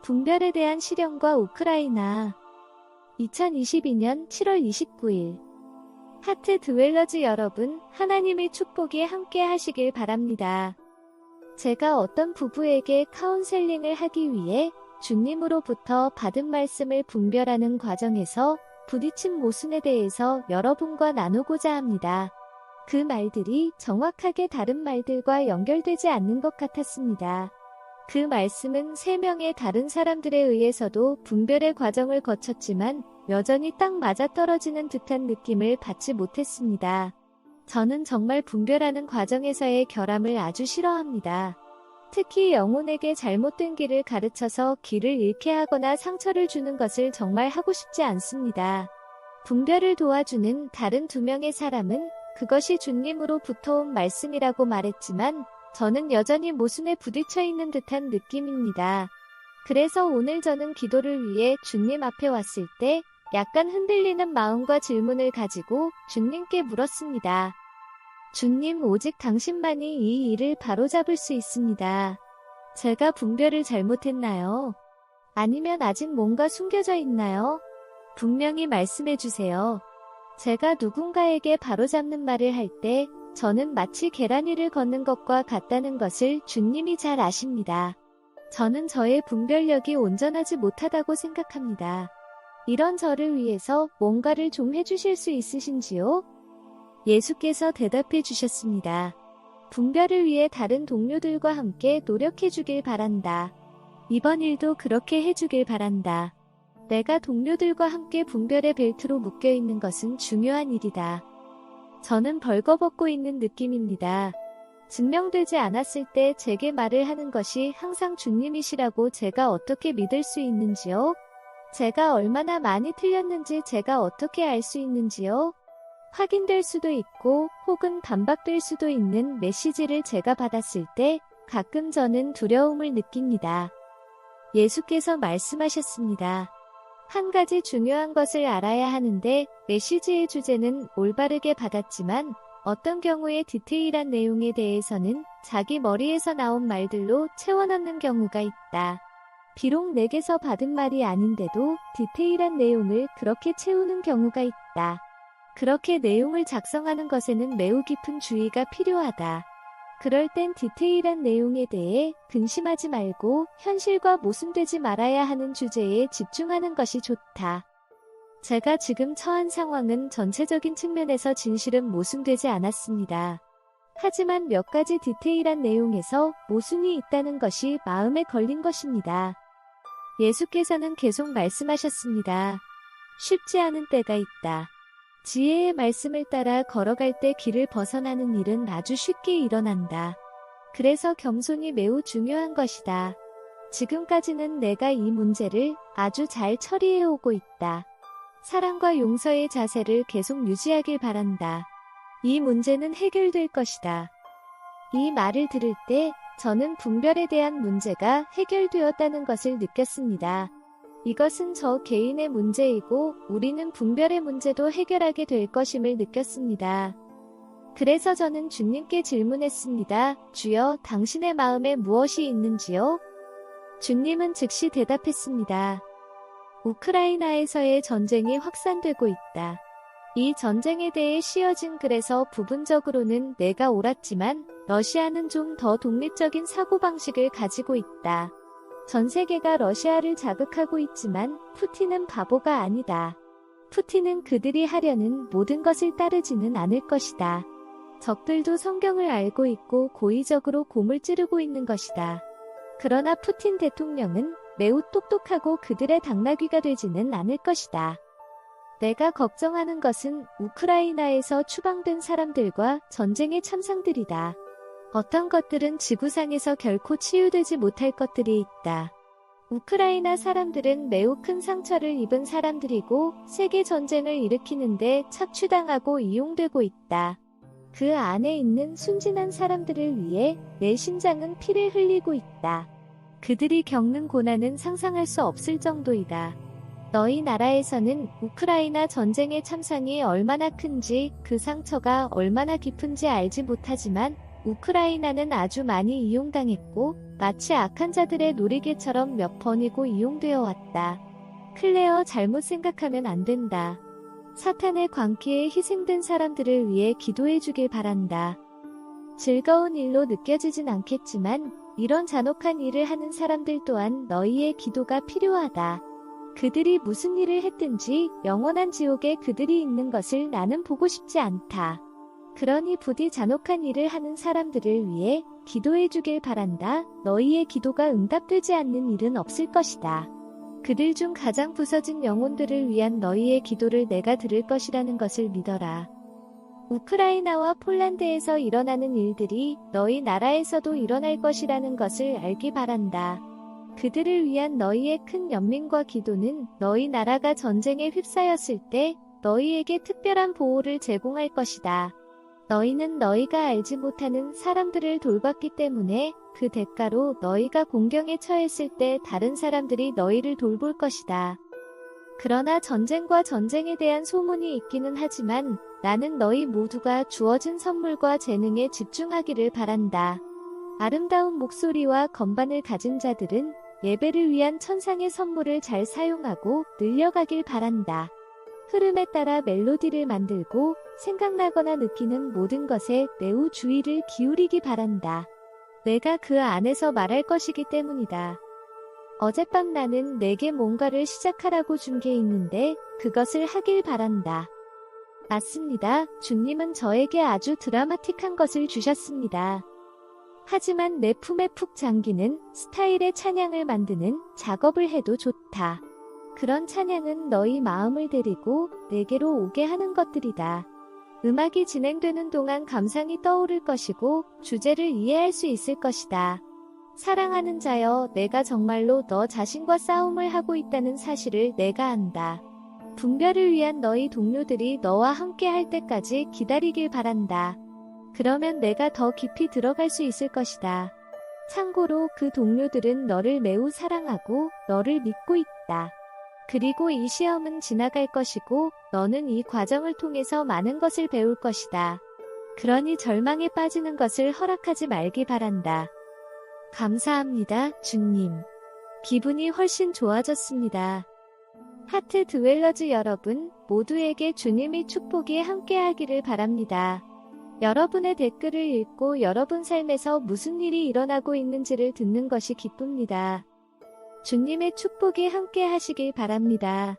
분별에 대한 시련과 우크라이나 2022년 7월 29일 하트 드웰러즈 여러분, 하나님의 축복이 함께 하시길 바랍니다. 제가 어떤 부부에게 카운셀링을 하기 위해 주님으로부터 받은 말씀을 분별하는 과정에서 부딪힌 모순에 대해서 여러분과 나누고자 합니다. 그 말들이 정확하게 다른 말들과 연결되지 않는 것 같았습니다. 그 말씀은 3명의 다른 사람들에 의해서도 분별의 과정을 거쳤지만 여전히 딱 맞아떨어지는 듯한 느낌을 받지 못했습니다. 저는 정말 분별하는 과정에서의 결함을 아주 싫어합니다. 특히 영혼에게 잘못된 길을 가르쳐서 길을 잃게 하거나 상처를 주는 것을 정말 하고 싶지 않습니다. 분별을 도와주는 다른 2명의 사람은 그것이 주님으로부터 온 말씀이라고 말했지만 저는 여전히 모순에 부딪혀 있는 듯한 느낌입니다. 그래서 오늘 저는 기도를 위해 주님 앞에 왔을 때 약간 흔들리는 마음과 질문을 가지고 주님께 물었습니다. 주님, 오직 당신만이 이 일을 바로잡을 수 있습니다. 제가 분별을 잘못했나요? 아니면 아직 뭔가 숨겨져 있나요? 분명히 말씀해 주세요. 제가 누군가에게 바로잡는 말을 할 때 저는 마치 계란 위를 걷는 것과 같다는 것을 주님이 잘 아십니다. 저는 저의 분별력이 온전하지 못하다고 생각합니다. 이런 저를 위해서 뭔가를 좀 해주실 수 있으신지요? 예수께서 대답해 주셨습니다. 분별을 위해 다른 동료들과 함께 노력해 주길 바란다. 이번 일도 그렇게 해주길 바란다. 내가 동료들과 함께 분별의 벨트로 묶여있는 것은 중요한 일이다. 저는 벌거벗고 있는 느낌입니다. 증명되지 않았을 때 제게 말을 하는 것이 항상 주님이시라고 제가 어떻게 믿을 수 있는지요? 제가 얼마나 많이 틀렸는지 제가 어떻게 알 수 있는지요? 확인될 수도 있고 혹은 반박될 수도 있는 메시지를 제가 받았을 때 가끔 저는 두려움을 느낍니다. 예수께서 말씀하셨습니다. 한 가지 중요한 것을 알아야 하는데 메시지의 주제는 올바르게 받았지만 어떤 경우에 디테일한 내용에 대해서는 자기 머리에서 나온 말들로 채워넣는 경우가 있다. 비록 내게서 받은 말이 아닌데도 디테일한 내용을 그렇게 채우는 경우가 있다. 그렇게 내용을 작성하는 것에는 매우 깊은 주의가 필요하다. 그럴 땐 디테일한 내용에 대해 근심하지 말고 현실과 모순되지 말아야 하는 주제에 집중하는 것이 좋다. 제가 지금 처한 상황은 전체적인 측면에서 진실은 모순되지 않았습니다. 하지만 몇 가지 디테일한 내용에서 모순이 있다는 것이 마음에 걸린 것입니다. 예수께서는 계속 말씀하셨습니다. 쉽지 않은 때가 있다. 지혜의 말씀을 따라 걸어갈 때 길을 벗어나는 일은 아주 쉽게 일어난다. 그래서 겸손이 매우 중요한 것이다. 지금까지는 내가 이 문제를 아주 잘 처리해오고 있다. 사랑과 용서의 자세를 계속 유지하길 바란다. 이 문제는 해결될 것이다. 이 말을 들을 때 저는 분별에 대한 문제가 해결되었다는 것을 느꼈습니다. 이것은 저 개인의 문제이고 우리는 분별의 문제도 해결하게 될 것임을 느꼈습니다. 그래서 저는 주님께 질문했습니다. 주여, 당신의 마음에 무엇이 있는지요? 주님은 즉시 대답했습니다. 우크라이나에서의 전쟁이 확산되고 있다. 이 전쟁에 대해 씌어진 글에서 부분적으로는 내가 옳았지만 러시아는 좀 더 독립적인 사고방식을 가지고 있다. 전 세계가 러시아를 자극하고 있지만 푸틴은 바보가 아니다. 푸틴은 그들이 하려는 모든 것을 따르지는 않을 것이다. 적들도 성경을 알고 있고 고의적으로 곰을 찌르고 있는 것이다. 그러나 푸틴 대통령은 매우 똑똑하고 그들의 당나귀가 되지는 않을 것이다. 내가 걱정하는 것은 우크라이나에서 추방된 사람들과 전쟁의 참상들이다. 어떤 것들은 지구상에서 결코 치유되지 못할 것들이 있다. 우크라이나 사람들은 매우 큰 상처를 입은 사람들이고 세계 전쟁을 일으키는데 착취당하고 이용되고 있다. 그 안에 있는 순진한 사람들을 위해 내 심장은 피를 흘리고 있다. 그들이 겪는 고난은 상상할 수 없을 정도이다. 너희 나라에서는 우크라이나 전쟁의 참상이 얼마나 큰지 그 상처가 얼마나 깊은지 알지 못하지만 우크라이나는 아주 많이 이용당했고 마치 악한 자들의 놀이개처럼 몇 번이고 이용되어 왔다. 클레어, 잘못 생각하면 안 된다. 사탄의 광기에 희생된 사람들을 위해 기도해주길 바란다. 즐거운 일로 느껴지진 않겠지만 이런 잔혹한 일을 하는 사람들 또한 너희의 기도가 필요하다. 그들이 무슨 일을 했든지 영원한 지옥에 그들이 있는 것을 나는 보고 싶지 않다. 그러니 부디 잔혹한 일을 하는 사람들을 위해 기도해주길 바란다. 너희의 기도가 응답되지 않는 일은 없을 것이다. 그들 중 가장 부서진 영혼들을 위한 너희의 기도를 내가 들을 것이라는 것을 믿어라. 우크라이나와 폴란드에서 일어나는 일들이 너희 나라에서도 일어날 것이라는 것을 알기 바란다. 그들을 위한 너희의 큰 연민과 기도는 너희 나라가 전쟁에 휩싸였을 때 너희에게 특별한 보호를 제공할 것이다. 너희는 너희가 알지 못하는 사람들을 돌봤기 때문에 그 대가로 너희가 공경에 처했을 때 다른 사람들이 너희를 돌볼 것이다. 그러나 전쟁과 전쟁에 대한 소문이 있기는 하지만 나는 너희 모두가 주어진 선물과 재능에 집중하기를 바란다. 아름다운 목소리와 건반을 가진 자들은 예배를 위한 천상의 선물을 잘 사용하고 늘려가길 바란다. 흐름에 따라 멜로디를 만들고 생각나거나 느끼는 모든 것에 매우 주의를 기울이기 바란다. 내가 그 안에서 말할 것이기 때문이다. 어젯밤 나는 내게 뭔가를 시작하라고 준 게 있는데 그것을 하길 바란다. 맞습니다. 주님은 저에게 아주 드라마틱한 것을 주셨습니다. 하지만 내 품에 푹 잠기는 스타일의 찬양을 만드는 작업을 해도 좋다. 그런 찬양은 너희 마음을 데리고 내게로 오게 하는 것들이다. 음악이 진행되는 동안 감상이 떠오를 것이고 주제를 이해할 수 있을 것이다. 사랑하는 자여, 내가 정말로 너 자신과 싸움을 하고 있다는 사실을 내가 안다. 분별을 위한 너희 동료들이 너와 함께 할 때까지 기다리길 바란다. 그러면 내가 더 깊이 들어갈 수 있을 것이다. 참고로 그 동료들은 너를 매우 사랑하고 너를 믿고 있다. 그리고 이 시험은 지나갈 것이고 너는 이 과정을 통해서 많은 것을 배울 것이다. 그러니 절망에 빠지는 것을 허락하지 말기 바란다. 감사합니다, 주님. 기분이 훨씬 좋아졌습니다. 하트 드웰러즈 여러분 모두에게 주님의 축복이 함께하기를 바랍니다. 여러분의 댓글을 읽고 여러분 삶에서 무슨 일이 일어나고 있는지를 듣는 것이 기쁩니다. 주님의 축복이 함께 하시길 바랍니다.